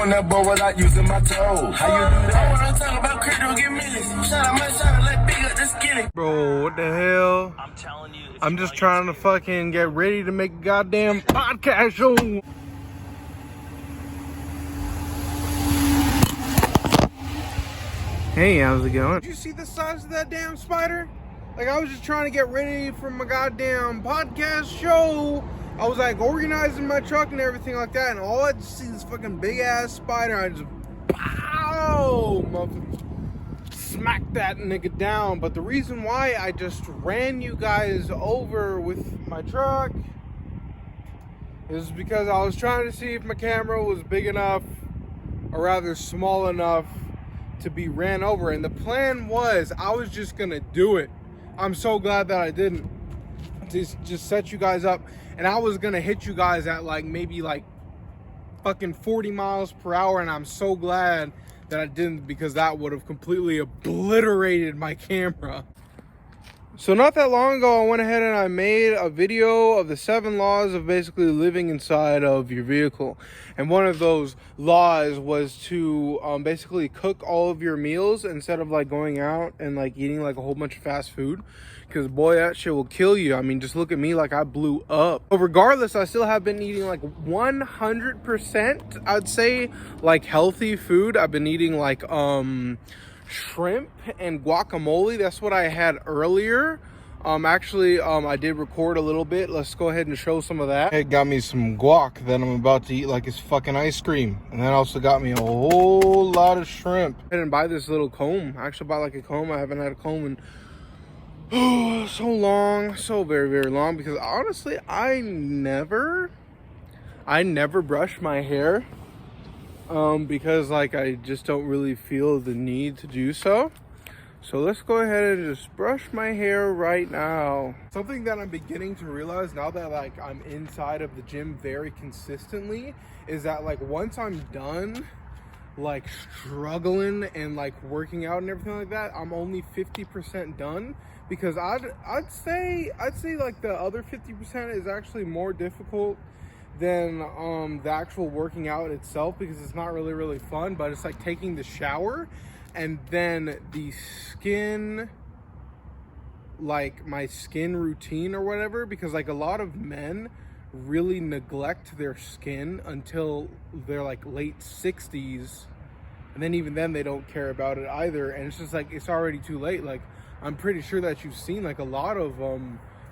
On that board without using my toes. How you do that? I wanna talk about crypto, get millions. Shout out my shot, let big up the skinny. Bro, what the hell? I'm telling you. I'm just trying to fucking get ready to make a goddamn podcast show. Hey, how's it going? Did you see the size of that damn spider? Like, I was just trying to get ready for my goddamn podcast show. I was like organizing my truck and everything like that, and all I just see this fucking big ass spider. I just pow, motherfucker, smack that nigga down. But the reason why I just ran you guys over with my truck is because I was trying to see if my camera was big enough, or rather small enough, to be ran over. And the plan was I was just gonna do it. I'm so glad that I didn't. Just set you guys up, and I was gonna hit you guys at like maybe like fucking 40 miles per hour, and I'm so glad that I didn't, because that would have completely obliterated my camera. So not that long ago, I went ahead and I made a video of the 7 laws of basically living inside of your vehicle. And one of those laws was to basically cook all of your meals instead of like going out and like eating like a whole bunch of fast food. Because boy, that shit will kill you. I mean, just look at me, like I blew up. But regardless, I still have been eating like 100%, I'd say, like healthy food. I've been eating like shrimp and guacamole. That's what I had earlier. Actually, I did record a little bit. Let's go ahead and show some of that. It got me some guac that I'm about to eat like it's fucking ice cream. And then also got me a whole lot of shrimp. I didn't buy this little comb. I actually bought like a comb. I haven't had a comb in so long, so very, very long, because honestly, I never brush my hair. Because like I just don't really feel the need to do so. So let's go ahead and just brush my hair right now. Something that I'm beginning to realize now that like I'm inside of the gym very consistently is that like once I'm done like struggling and like working out and everything like that, I'm only 50% done, because I'd say like the other 50% is actually more difficult than the actual working out itself, because it's not really fun. But it's like taking the shower and then the skin, like my skin routine or whatever, because like a lot of men really neglect their skin until they're like late 60s, and then even then they don't care about it either, and it's just like it's already too late. Like I'm pretty sure that you've seen like a lot of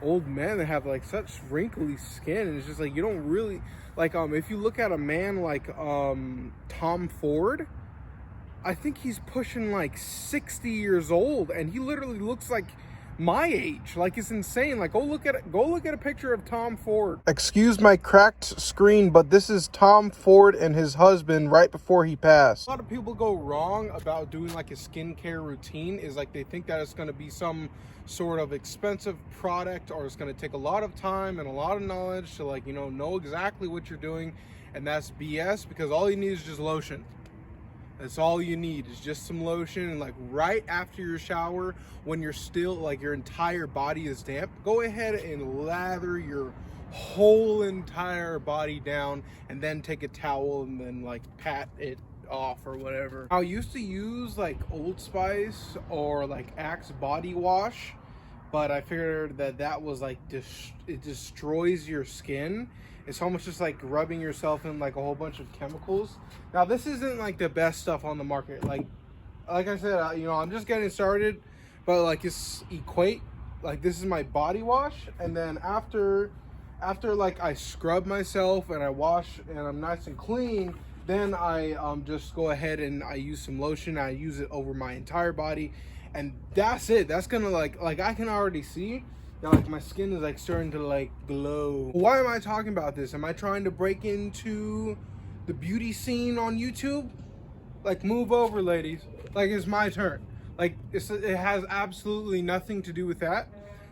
old men that have like such wrinkly skin, and it's just like you don't really like if you look at a man like Tom Ford, I think he's pushing like 60 years old, and he literally looks like my age. Like it's insane. Like go look at a picture of Tom Ford. Excuse my cracked screen, but this is Tom Ford and his husband right before he passed. A lot of people go wrong about doing like a skincare routine is like they think that it's going to be some sort of expensive product, or it's going to take a lot of time and a lot of knowledge to like, you know exactly what you're doing. And that's BS, because all you need is just lotion. That's all you need, is just some lotion. And like right after your shower, when you're still like your entire body is damp, go ahead and lather your whole entire body down, and then take a towel and then like pat it off or whatever. I used to use like Old Spice or like Axe body wash, but I figured that was like it destroys your skin. It's almost just like rubbing yourself in like a whole bunch of chemicals. Now this isn't like the best stuff on the market. Like I said, I'm just getting started, but like it's Equate. Like this is my body wash, and then after like I scrub myself and I wash and I'm nice and clean, then I just go ahead and I use some lotion. I use it over my entire body, and that's it. That's gonna like I can already see that like my skin is like starting to like glow. Why am I talking about this? Am I trying to break into the beauty scene on YouTube? Like move over, ladies. Like it's my turn. Like it has absolutely nothing to do with that.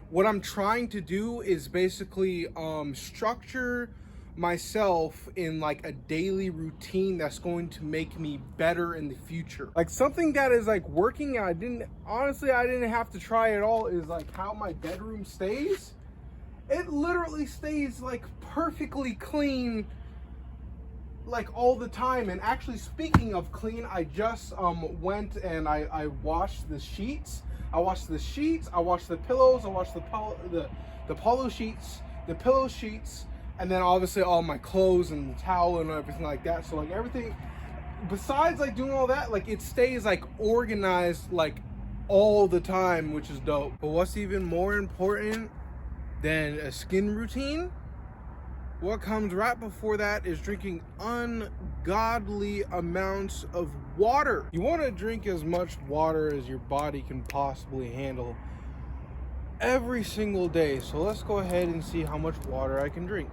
What I'm trying to do is basically structure myself in like a daily routine that's going to make me better in the future. Like something that is like working, I didn't have to try at all, is like how my bedroom stays. It literally stays like perfectly clean like all the time. And actually, speaking of clean, I just went and I washed the sheets. I washed the sheets, I washed the pillows, I washed the polo sheets, the pillow sheets, and then obviously all my clothes and the towel and everything like that. So like everything besides like doing all that, like it stays like organized like all the time, which is dope. But what's even more important than a skin routine, what comes right before that is drinking ungodly amounts of water. You want to drink as much water as your body can possibly handle every single day. So let's go ahead and see how much water I can drink.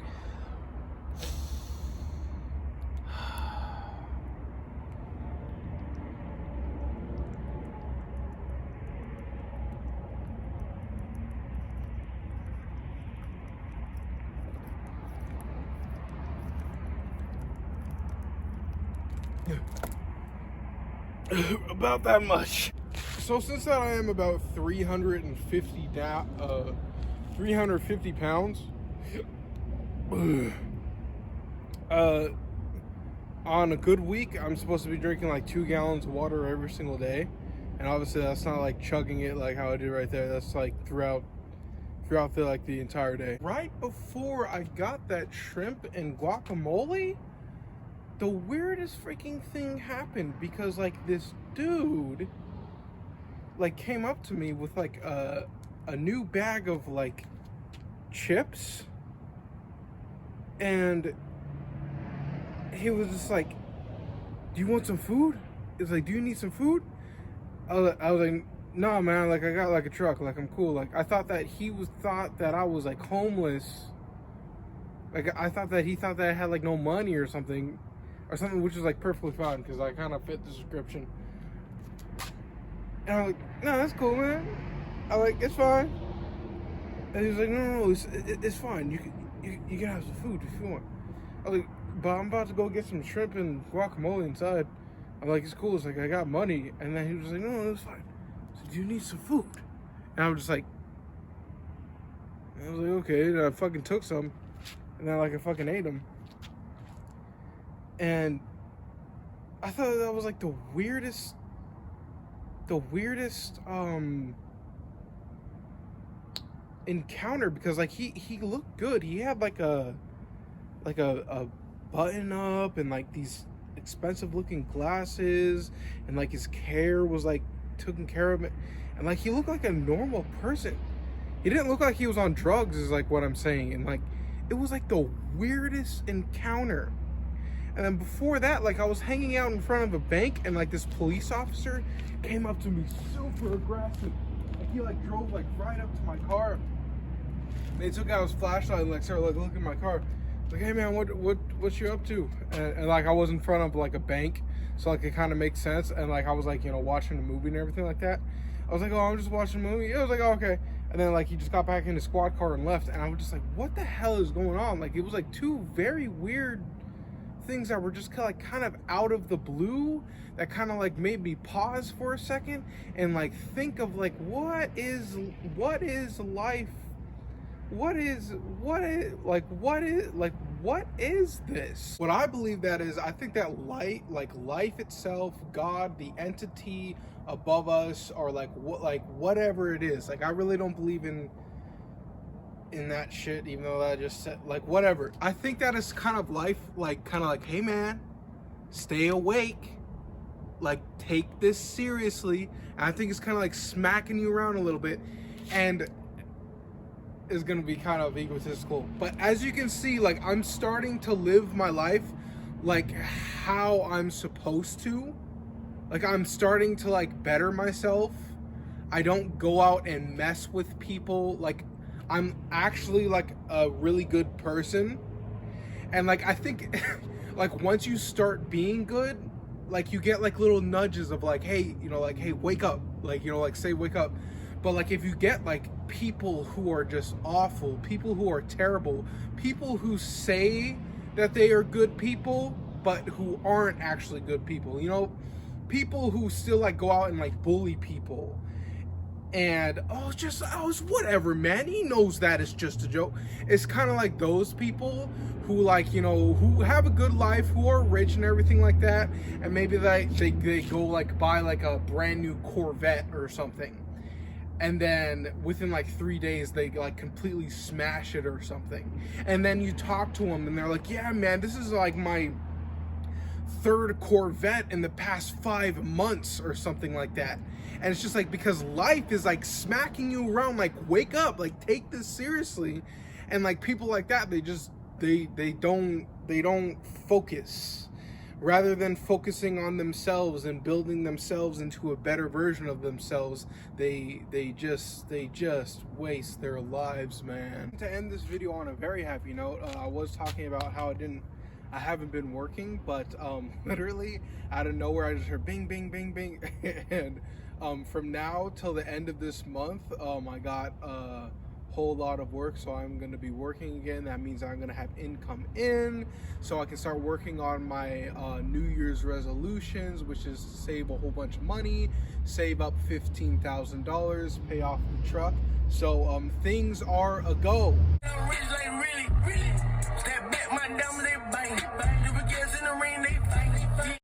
About that much. So since that I am about 350 pounds, on a good week I'm supposed to be drinking like 2 gallons of water every single day. And obviously that's not like chugging it like how I did right there. That's like throughout the entire day. Right before I got that shrimp and guacamole, the weirdest freaking thing happened, because like this dude like came up to me with like a new bag of like chips, and he was just like, do you want some food? It's like, do you need some food? I was like, no man, like I got like a truck, like I'm cool. Like I thought that he thought that I was like homeless. Like I thought that he thought that I had like no money or something, which is like perfectly fine because I kind of fit the description. And I'm like, no, that's cool, man. I'm like, it's fine. And he's like, no, it's fine. You can have some food if you want. I was like, but I'm about to go get some shrimp and guacamole inside. I'm like, it's cool. It's like, I got money. And then he was like, no, it's fine. So do you need some food? And I was just like, okay. And I fucking took some. And then like I fucking ate them. And I thought that was like the weirdest encounter, because like he looked good. He had like a button up and like these expensive looking glasses, and like his hair was like taken care of, and like he looked like a normal person. He didn't look like he was on drugs, is like what I'm saying. And like it was like the weirdest encounter. And then before that, like I was hanging out in front of a bank, and like this police officer came up to me super aggressive. Like he like drove like right up to my car. And he took out his flashlight and like started like looking at my car. Like, hey man, what you up to? And like I was in front of like a bank, so like it kind of makes sense. And like I was like, you know, watching a movie and everything like that. I was like, oh, I'm just watching a movie. I was like, oh, okay. And then like he just got back in his squad car and left. And I was just like, what the hell is going on? Like it was like two very weird things that were just kind of out of the blue, that kind of like made me pause for a second and like think of like what is life, what is this? What I believe that is, I think that life itself, God, the entity above us, or like whatever it is, like I really don't believe in that shit, even though that I just said, like, whatever. I think that is kind of life, like, kind of like, hey man, stay awake, like, take this seriously. And I think it's kind of like smacking you around a little bit, and is gonna be kind of egotistical. But as you can see, like, I'm starting to live my life like how I'm supposed to. Like, I'm starting to like better myself. I don't go out and mess with people. Like, I'm actually like a really good person. And like I think like once you start being good, like you get like little nudges of like, hey, you know, like, hey, wake up, like, you know, like say wake up. But like if you get like people who are just awful, people who are terrible, people who say that they are good people but who aren't actually good people, you know, people who still like go out and like bully people, And it's whatever, man. He knows that it's just a joke. It's kind of like those people who, like, you know, who have a good life, who are rich and everything like that, and maybe they go like buy like a brand new Corvette or something, and then within like 3 days they like completely smash it or something, and then you talk to them and they're like, yeah, man, this is like my third Corvette in the past 5 months or something like that. And it's just like, because life is like smacking you around, like, wake up, like, take this seriously. And like people like that, they don't focus. Rather than focusing on themselves and building themselves into a better version of themselves, they just waste their lives, man. To end this video on a very happy note, I was talking about how I haven't been working, but literally out of nowhere I just heard bing, bing, bing, bing. And from now till the end of this month, I got a whole lot of work, so I'm going to be working again. That means I'm going to have income in, so I can start working on my New Year's resolutions, which is to save a whole bunch of money, save up $15,000, pay off the truck. So things are a go.